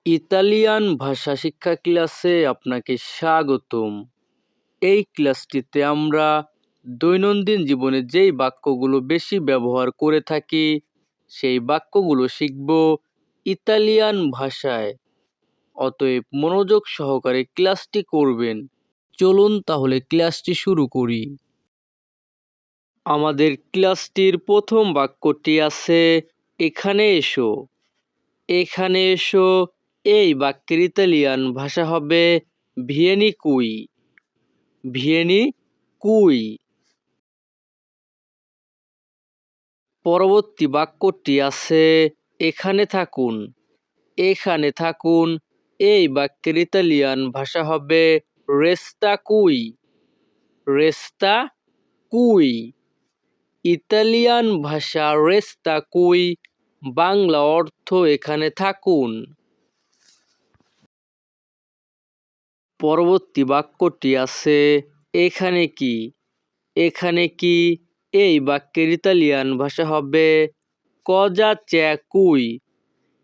Italian ভাষা শিক্ষা ক্লাসে আপনাকে স্বাগতম। এই ক্লাসটিতে আমরা দৈনন্দিন জীবনে যেই বাক্যগুলো বেশি ব্যবহার করে থাকি সেই বাক্যগুলো শিখব ইতালিয়ান ভাষায়। অতএব মনোযোগ সহকারে ক্লাসটি করবেন। চলুন তাহলে ক্লাসটি শুরু করি। আমাদের ক্লাসটির প্রথম বাক্যটি আছে এখানে এসো। এখানে এসো এই বাক্যের ইতালিয়ান ভাষা হবে ভিয়েনি কুই। ভিয়েনি কুই। পরবর্তী বাক্যটি আছে এখানে থাকুন। এখানে থাকুন এই বাক্যের ইতালিয়ান ভাষা হবে রেস্তা কুই। রেস্তা কুই। ইতালিয়ান ভাষা রেস্তা কুই, বাংলা অর্থ এখানে থাকুন। পরবর্তী বাক্যটি আছে এখানে কি। এখানে কি এই বাক্যের ইতালিয়ান ভাষা হবে কজা চ্যা কুই।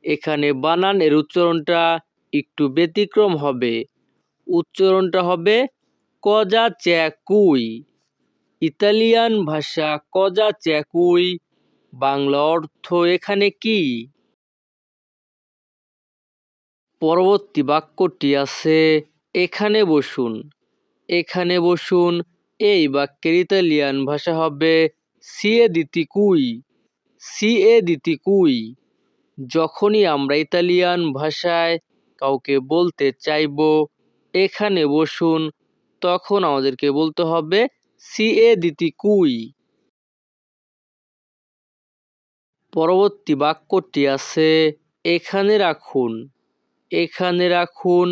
এখানে বানানের উচ্চারণটা একটু ব্যতিক্রম হবে। উচ্চারণটা হবে কজা চ্যা কুই। ইতালিয়ান ভাষা কজা চ্যা কুই, বাংলা অর্থ এখানে কি। পরবর্তী বাক্যটি আছে এখানে বসুন। এখানে বসুন এই বাক্যের ইতালিয়ান ভাষা হবে সিয়েদিতি কুই। সিয়েদিতি কুই। যখনই আমরা ইতালিয়ান ভাষায় কাউকে বলতে চাইব এখানে বসুন, তখন আমাদেরকে বলতে হবে সিয়েদিতি কুই। পরবর্তী বাক্যটি আছে এখানে রাখুন। এখানে রাখুন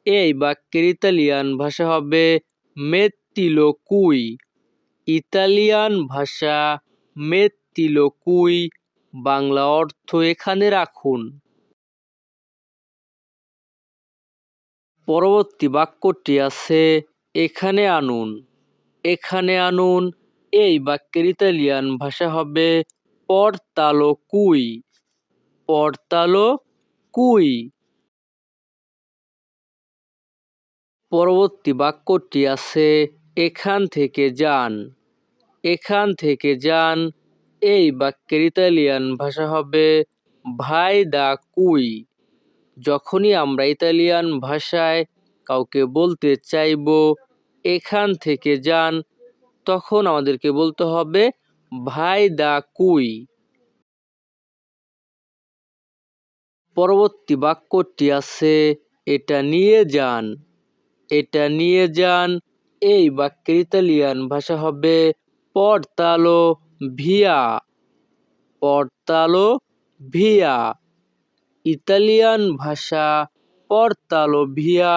এই বাক্যের ইতালিয়ান ভাষা হবে মেত্তিলো কুই। ইতালিয়ান ভাষা মেত্তিলো কুই, বাংলা অর্থ এখানে রাখুন। পরবর্তী বাক্যটি আছে এখানে আনুন। এখানে আনুন এই বাক্যের ইতালিয়ান ভাষা হবে পর্তালো কুই। পর্তালো কুই। পরবর্তী বাক্যটি আছে এখান থেকে যান। এখান থেকে যান এই বাক্যের ইতালিয়ান ভাষা হবে ভাই দা কুই। যখনই আমরা ইতালিয়ান ভাষায় কাউকে বলতে চাইব এখান থেকে যান, তখন আমাদেরকে বলতে হবে ভাই দা কুই। পরবর্তী বাক্যটি আছে এটা নিয়ে যান। এটা নিয়ে যান এই বাক্যের ইতালিয়ান ভাষা হবে পর্তালো ভিয়া। পর্তালো ভিয়া। ইতালিয়ান ভাষা পর্তালো ভিয়া,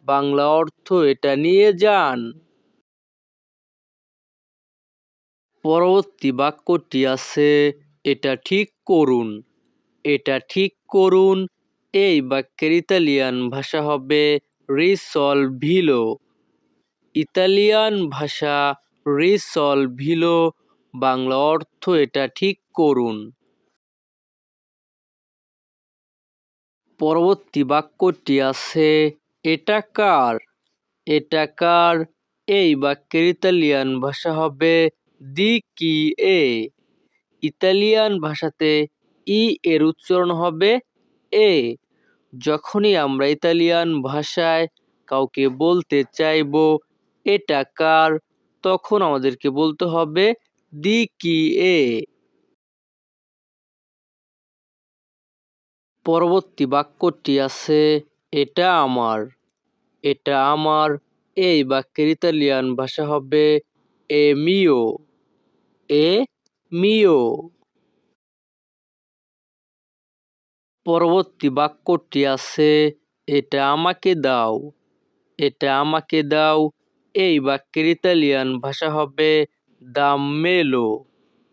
বাংলা অর্থ এটা নিয়ে যান। পরবর্তী বাক্যটি আছে এটা ঠিক করুন। এটা ঠিক করুন এই বাক্যের ইতালিয়ান ভাষা হবে রিসলভিলো। ইতালিয়ান ভাষা রিসলভিলো, বাংলা অর্থ এটা ঠিক করুন। পরবর্তী বাক্যটি আছে এটা কার। এটা কার এই বাক্যের ইতালিয়ান ভাষা হবে দি কি এ। ইতালিয়ান ভাষাতে ই এর উচ্চারণ হবে এ। যখনই আমরা ইতালিয়ান ভাষায় কাউকে বলতে চাইব এটা কার, তখন আমাদেরকে বলতে হবে দি কি এ। পরবর্তী বাক্যটি আছে এটা আমার। এটা আমার এই বাক্যের ইতালিয়ান ভাষা হবে এ মিও। এ মিও। পরবর্তী বাক্যটি আছে এটা আমাকে দাও। এটা আমাকে দাও এই বাক্যের ইতালিয়ান ভাষা হবে দাম্মেলো।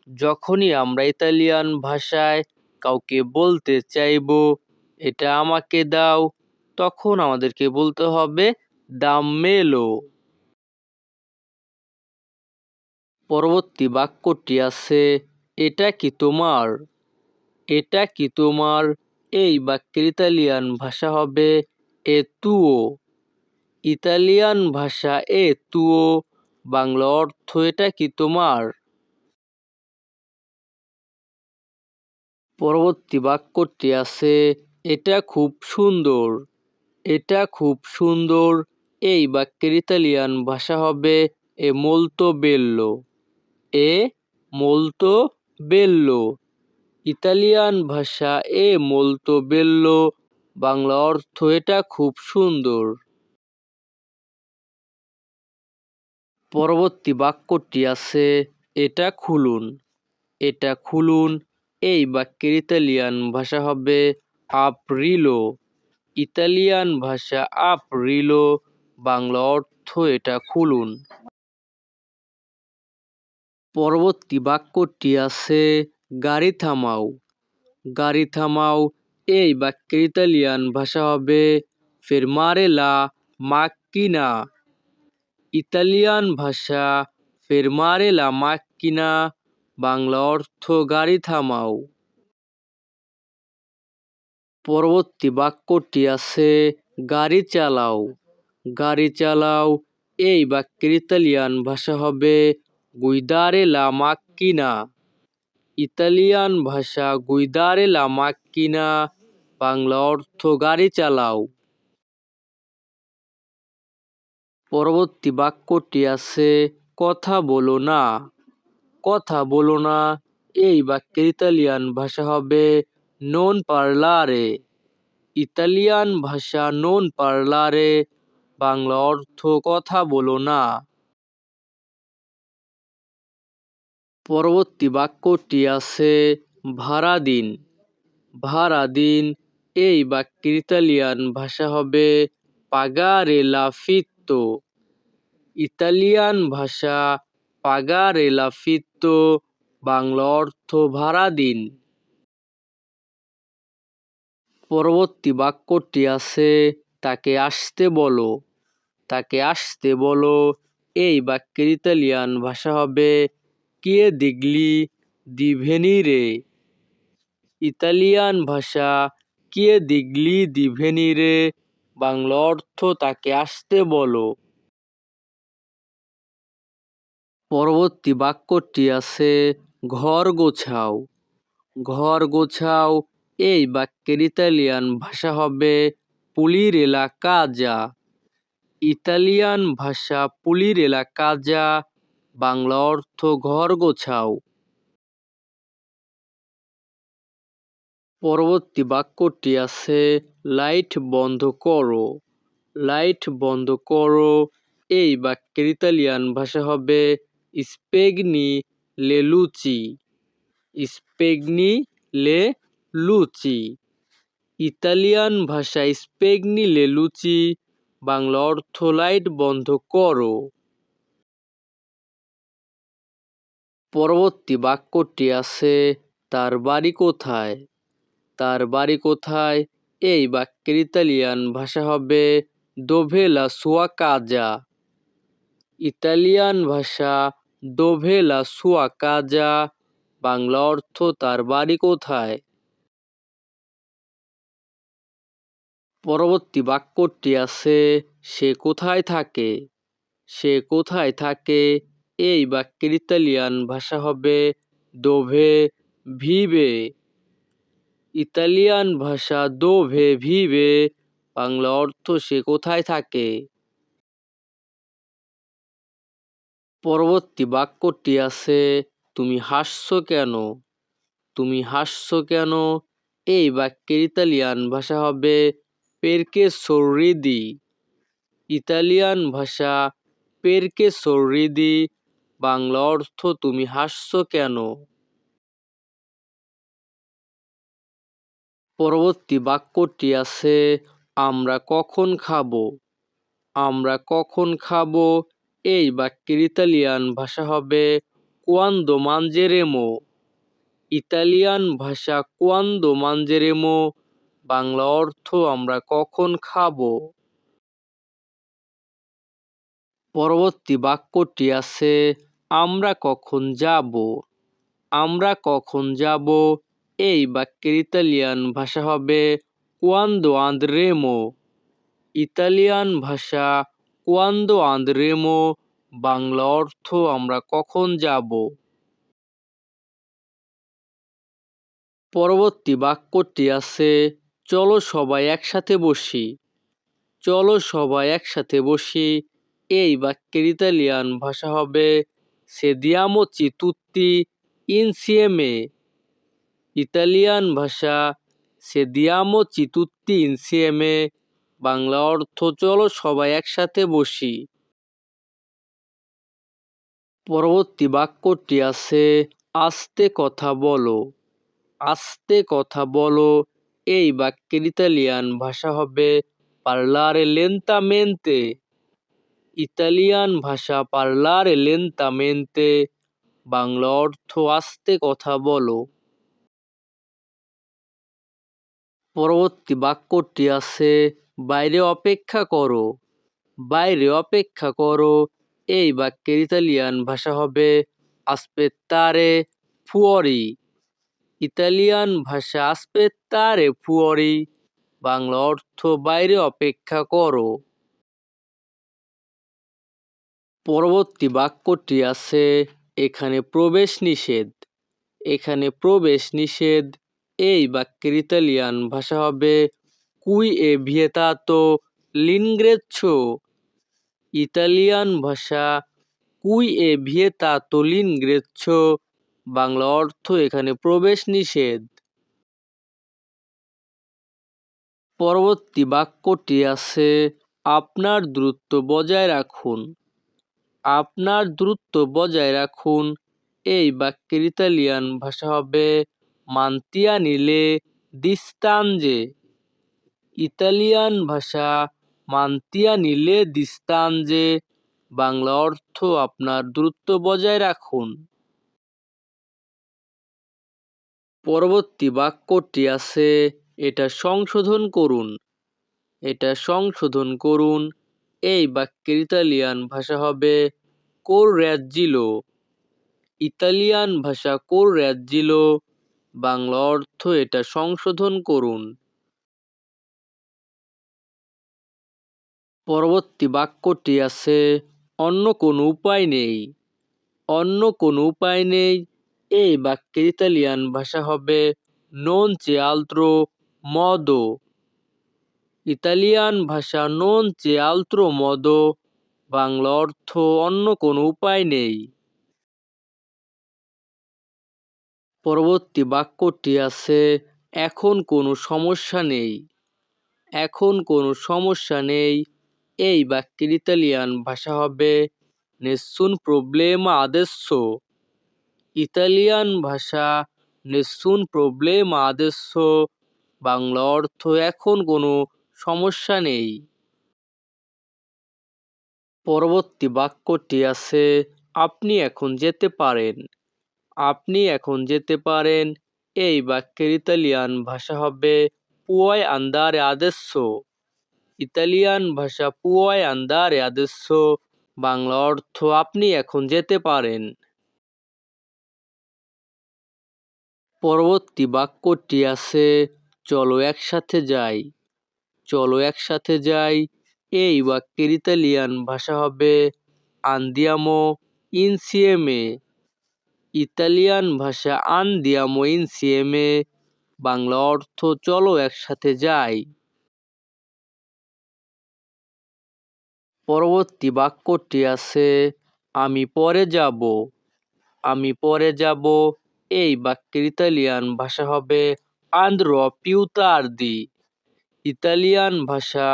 যখনই আমরা ইতালিয়ান ভাষায় কাউকে বলতে চাইব এটা আমাকে দাও, তখন আমাদেরকে বলতে হবে দাম্মেলো। পরবর্তী বাক্যটি আছে এটা কি তোমার। এটা কি তোমার এই বাক্যের ইতালিয়ান ভাষা হবে এ তুও। ইতালিয়ান ভাষা এ তুও, বাংলা অর্থ এটা কি তোমার? পরবর্তী বাক্যটি আছে এটা খুব সুন্দর। এটা খুব সুন্দর, এই বাক্যের ইতালিয়ান ভাষা হবে এ মোলতো বেল্লো। এ মোলতো বেল্লো। ইতালিয়ান ভাষা এ মোলতো বেল্লো, বাংলা অর্থ এটা খুব সুন্দর। পরবর্তী বাক্যটি আছে এটা খুলুন। এটা খুলুন, এই বাক্যের ইতালিয়ান ভাষা হবে আপ্রিলো। ইতালিয়ান ভাষা আপ্রিলো, বাংলা অর্থ এটা খুলুন। পরবর্তী বাক্যটি আছে গাড়ি থামাও। গাড়ি থামাও, এই বাক্যের ইতালিয়ান ভাষা হবে ফেরমারে লা মাক্কিনা। ইতালিয়ান ভাষা ফেরমারে লা মাক্কিনা, বাংলা অর্থ গাড়ি থামাও। পরবর্তী বাক্যটি আছে গাড়ি চালাও। গাড়ি চালাও, এই বাক্যের ইতালিয়ান ভাষা হবে গুইদারে লা মাক্কিনা। ইতালিয়ান ভাষা গুইদারে লা মাক্কিনা, বাংলা অর্থ গাড়ি চালাও। পরবর্তী বাক্যটি আছে কথা বলো না। কথা বলো না, এই বাক্যের ইতালিয়ান ভাষা হবে নন পারলারে। ইতালিয়ান ভাষা নন পারলারে, বাংলা অর্থ কথা বলো না। পরবর্তী বাক্যটি আছে ভাড়া দিন। ভাড়া দিন, এই বাক্যের ইতালিয়ান ভাষা হবে পাগারে লাফিত্তো। ইতালিয়ান ভাষা পাগারে লাফিত্তো, বাংলা অর্থ ভাড়া দিন। পরবর্তী বাক্যটি আছে তাকে আসতে বলো। তাকে আসতে বলো, এই বাক্যের ইতালিয়ান ভাষা হবে কে দিগলি দি ভেনিরে। ইতালিয়ান ভাষা কে দিগলি দি ভেনিরে, বাংলা অর্থ তাকে আসতে বলো। পরবর্তী বাক্যটি আছে ঘর গোছাও। ঘর গোছাও, এই বাক্যের ইতালিয়ান ভাষা হবে পুলিরে লা কাজা। ইতালিয়ান ভাষা পুলিরে লা কাজা, বাংলা অর্থ ঘর গোছাও। পরবর্তী বাক্যটি আছে লাইট বন্ধ করো। লাইট বন্ধ করো, এই বাক্যের ইতালিয়ান ভাষা হবে স্পেগনি লে লুচি। স্পেগনি লে লুচি। ইতালিয়ান ভাষা স্পেগনি লে লুচি, বাংলা অর্থ লাইট বন্ধ করো। পরবর্তী বাক্যটি আছে তার বাড়ি কোথায়। তার বাড়ি কোথায়, এই বাক্যের ইতালিয়ান ভাষা হবে দোভে লা সুয়া কাজা। ইতালিয়ান ভাষা দোভে লা সুয়া কাজা, বাংলা অর্থ তার বাড়ি কোথায়। পরবর্তী বাক্যটি আছে সে কোথায় থাকে। সে কোথায় থাকে, এই বাক্যের ইতালিয়ান ভাষা হবে দোভে ভিবে। ইতালিয়ান ভাষা দোভে ভিবে, বাংলা অর্থ সে কোথায় থাকে। পরবর্তী বাক্যটি আছে তুমি হাসছো কেন। তুমি হাসছো কেন, এই বাক্যের ইতালিয়ান ভাষা হবে পেরকে সর্রিদি। ইতালিয়ান ভাষা পেরকে সর্রিদি, বাংলা অর্থ তুমি হাসছো কেন। পরবর্তী বাক্যটি আছে আমরা কখন খাবো। আমরা কখন খাবো, এই বাক্যের ইতালিয়ান ভাষা হবে কোয়ান্দো মানজেরেমো। ইতালিয়ান ভাষা কোয়ান্দো মানজেরেমো, বাংলা অর্থ আমরা কখন খাবো। পরবর্তী বাক্যটি আছে আমরা কখন যাব। আমরা কখন যাব, এই বাক্যের ইতালিয়ান ভাষা হবে quando andremo। ইতালিয়ান ভাষা quando andremo, বাংলা অর্থ আমরা কখন যাব। পরবর্তী বাক্যটি আছে চলো সবাই একসাথে বসি। চলো সবাই একসাথে বসি, এই বাক্যের ইতালিয়ান ভাষা হবে sediamoci tutti insieme। ইতালিয়ান ভাষা sediamoci tutti insieme, বাংলা অর্থ চলো সবাই একসাথে বসি। পরবর্তী বাক্যটি আছে আস্তে কথা বলো। আস্তে কথা বলো, এই বাক্যের ইতালিয়ান ভাষা হবে parlare lentamente। ইতালিয়ান ভাষা parlare lentamente, বাংলা অর্থ আস্তে কথা বলো। পরবর্তী বাক্যটি আছে বাইরে অপেক্ষা করো। বাইরে অপেক্ষা করো, এই বাক্যের ইতালিয়ান ভাষা হবে aspettare fuori। ইতালিয়ান ভাষা aspettare fuori, বাংলা অর্থ বাইরে অপেক্ষা করো। পরবর্তী বাক্যটি আছে এখানে প্রবেশ নিষেধ। এখানে প্রবেশ নিষেধ, এই বাক্যের ইতালিয়ান ভাষা হবে qui è vietato l'ingresso। ইতালিয়ান ভাষা qui è vietato l'ingresso, বাংলা অর্থ এখানে প্রবেশ নিষেধ। পরবর্তী বাক্যটি আছে আপনার দূরত্ব বজায় রাখুন। আপনার দূরত্ব বজায় রাখুন, এই বাক্যের ইতালিয়ান ভাষা হবে mantienile distanze। ইতালিয়ান ভাষা mantienile distanze, বাংলা অর্থ আপনার দূরত্ব বজায় রাখুন। পরবর্তী বাক্যটি আছে এটা সংশোধন করুন। এটা সংশোধন করুন, এই বাক্যের ইতালিয়ান ভাষা হবে correggilo। ইতালিয়ান ভাষা correggilo, বাংলা অর্থ এটা সংশোধন করুন। পরবর্তী বাক্যটি আছে অন্য কোনো উপায় নেই। অন্য কোনো উপায় নেই, এই বাক্যের ইতালিয়ান ভাষা হবে non c'è altro modo। Italian ভাষা non c'è altro modo, Bangla অর্থ অন্য কোনো উপায় নেই। পরবর্তী বাক্যটি আছে এখন কোনো সমস্যা নেই। এখন কোনো সমস্যা নেই, এই বাক্যের ইতালিয়ান ভাষা হবে nessun problema adesso। ইতালিয়ান ভাষা nessun problema adesso, বাংলা অর্থ এখন কোনো সমস্যা নেই। পরবর্তী বাক্যটি আছে আপনি এখন যেতে পারেন। আপনি এখন যেতে পারেন, এই বাক্যের ইতালিয়ান ভাষা হবে puoi andare adesso। ইতালিয়ান ভাষা puoi andare adesso, বাংলা অর্থ আপনি এখন যেতে পারেন। পরবর্তী বাক্যটি আছে চলো একসাথে যাই। চলো একসাথে যাই, এই বাক্যের ইতালিয়ান ভাষা হবে andiamo insieme। ইতালিয়ান ভাষা andiamo insieme, বাংলা অর্থ চলো একসাথে যাই। পরবর্তী বাক্যটি আছে আমি পরে যাব। আমি পরে যাব, এই বাক্যের ইতালিয়ান ভাষা হবে andrò più tardi। ইতালিয়ান ভাষা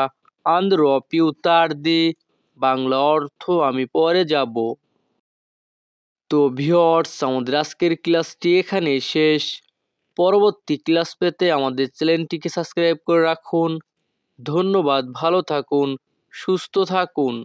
andrò più tardi, বাংলা অর্থ আমি পরে যাব। তো ভিউয়ার্স, আমাদের আজকের ক্লাসটি এখানেই শেষ। পরবর্তী ক্লাস পেতে আমাদের চ্যানেলটিকে সাবস্ক্রাইব করে রাখুন। ধন্যবাদ, ভালো থাকুন, সুস্থ থাকুন।